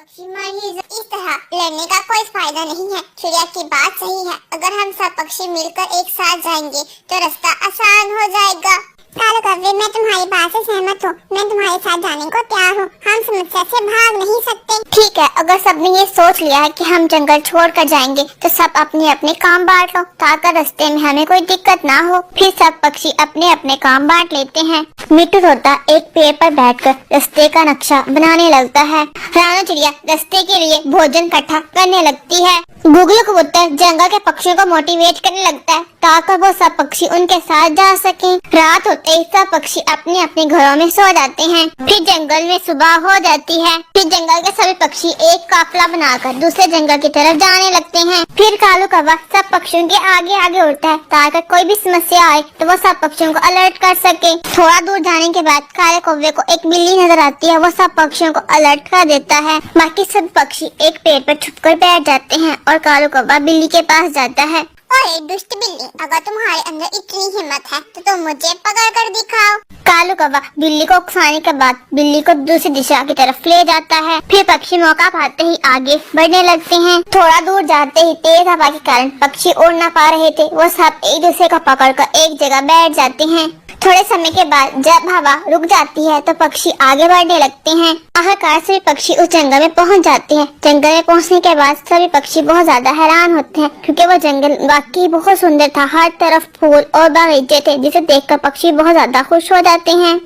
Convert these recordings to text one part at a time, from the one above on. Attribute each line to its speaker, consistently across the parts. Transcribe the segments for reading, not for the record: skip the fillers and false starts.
Speaker 1: पक्षी मर ही इस तरह लड़ने का कोई फायदा नहीं है। चिड़िया की बात सही है, अगर हम सब पक्षी मिलकर एक साथ जाएंगे तो रास्ता आसान हो जाएगा। कालू कौवे, मैं तुम्हारी बात से सहमत हूँ। मैं तुम्हारे साथ जाने को तैयार हूँ। हम समस्या से भाग नहीं सकते। ठीक है, अगर सबने ये सोच लिया है कि हम जंगल छोड़कर जाएंगे तो सब अपने अपने काम बांट लो ताकि रास्ते में हमें कोई दिक्कत ना हो। फिर सब पक्षी अपने अपने काम बांट लेते हैं। मिट्टू तोता एक पेड़ पर बैठकर रास्ते का नक्शा बनाने लगता है। रानू चिड़िया रास्ते के लिए भोजन इकट्ठा करने लगती है। गुगलू कबूतर जंगल के पक्षियों को मोटिवेट करने लगता है ताकि वो सब पक्षी उनके साथ जा सकें। रात होते ही सब पक्षी अपने अपने घरों में सो जाते हैं। फिर जंगल में सुबह हो जाती है। फिर जंगल के सभी पक्षी एक काफिला बनाकर दूसरे जंगल की तरफ जाने लगते हैं। फिर कालू कौवा सब पक्षियों के आगे आगे उड़ता है ताकि कोई भी समस्या आए तो वो सब पक्षियों को अलर्ट कर सके। थोड़ा दूर जाने के बाद काले कौवे को एक बिल्ली नजर आती है। वो सब पक्षियों को अलर्ट कर देता है। बाकी सब पक्षी एक पेड़ पर छुपकर बैठ जाते हैं और कालू कौवा बिल्ली के पास जाता है। ओए दुष्ट बिल्ली, अगर तुम्हारे अंदर इतनी हिम्मत है तो तुम मुझे पकड़ कर दिखाओ। कालू कौवा बिल्ली को उकसाने के बाद बिल्ली को दूसरी दिशा की तरफ ले जाता है। फिर पक्षी मौका पाते ही आगे बढ़ने लगते हैं। थोड़ा दूर जाते ही तेज हवा के कारण पक्षी उड़ न पा रहे थे। वो सब एक दूसरे को पकड़कर एक जगह बैठ जाते हैं। थोड़े समय के बाद जब हवा रुक जाती है तो पक्षी आगे बढ़ने लगते हैं। आखिरकार सभी पक्षी उस जंगल में पहुंच जाते हैं। जंगल में पहुंचने के बाद सभी पक्षी बहुत ज्यादा हैरान होते हैं क्योंकि वो जंगल वाकई बहुत सुंदर था। हर तरफ फूल और बागीचे थे जिसे देखकर पक्षी बहुत ज्यादा खुश हो जाते हैं।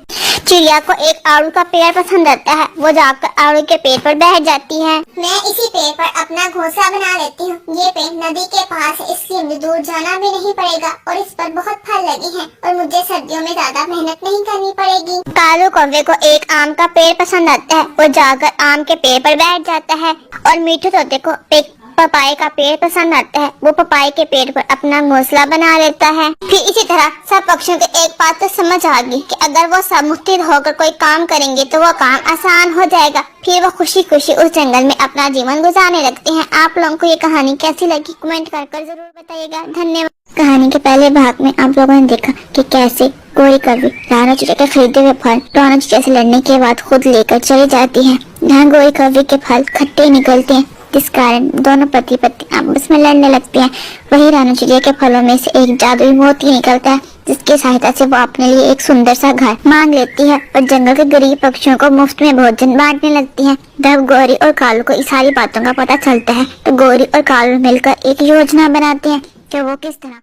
Speaker 1: चिड़िया को एक आड़ू का पेड़ पसंद आता है। वो जाकर आड़ू के पेड़ पर बैठ जाती है। मैं इसी पेड़ पर अपना घोंसला बना लेती हूँ। ये पेड़ नदी के पास है, इसलिए मुझे दूर जाना भी नहीं पड़ेगा और इस पर बहुत फल लगे हैं और मुझे सर्दियों में ज्यादा मेहनत नहीं करनी पड़ेगी। कालू कौवे को एक आम का पेड़ पसंद आता है। वो जाकर आम के पेड़ पर बैठ जाता है और मिट्टू तोते को एक पपाये का पेड़ पसंद आता है। वो पपाये के पेड़ पर अपना घोंसला बना लेता है। फिर इसी तरह सब पक्षियों को एक बात तो समझ आ गई कि अगर वो सब मुट्ठीर होकर कोई काम करेंगे तो वो काम आसान हो जाएगा। फिर वो खुशी खुशी उस जंगल में अपना जीवन गुजारने लगते हैं। आप लोगों को ये कहानी कैसी लगी कमेंट कर जरूर बताइएगा। धन्यवाद। कहानी के पहले भाग में आप लोगों ने देखा कि कैसे गोरी कौवे रानू चिड़िया के खरीदे हुए फल रानू चिड़िया से लड़ने के बाद खुद लेकर चली जाती है। यहाँ गोरी कौवे के फल खट्टे निकलते हैं जिस कारण दोनों पति पत्नी आपस में लड़ने लगते हैं। वही रानू चिड़िया के फलों में से एक जादुई मोती निकलता है जिसकी सहायता से वो अपने लिए एक सुंदर सा घर मांग लेती है और जंगल के गरीब पक्षियों को मुफ्त में भोजन बांटने लगती है। जब गौरी और कालू को इस सारी बातों का पता चलता है तो गौरी और कालू मिलकर एक योजना बनाते हैं कि वो किस तरह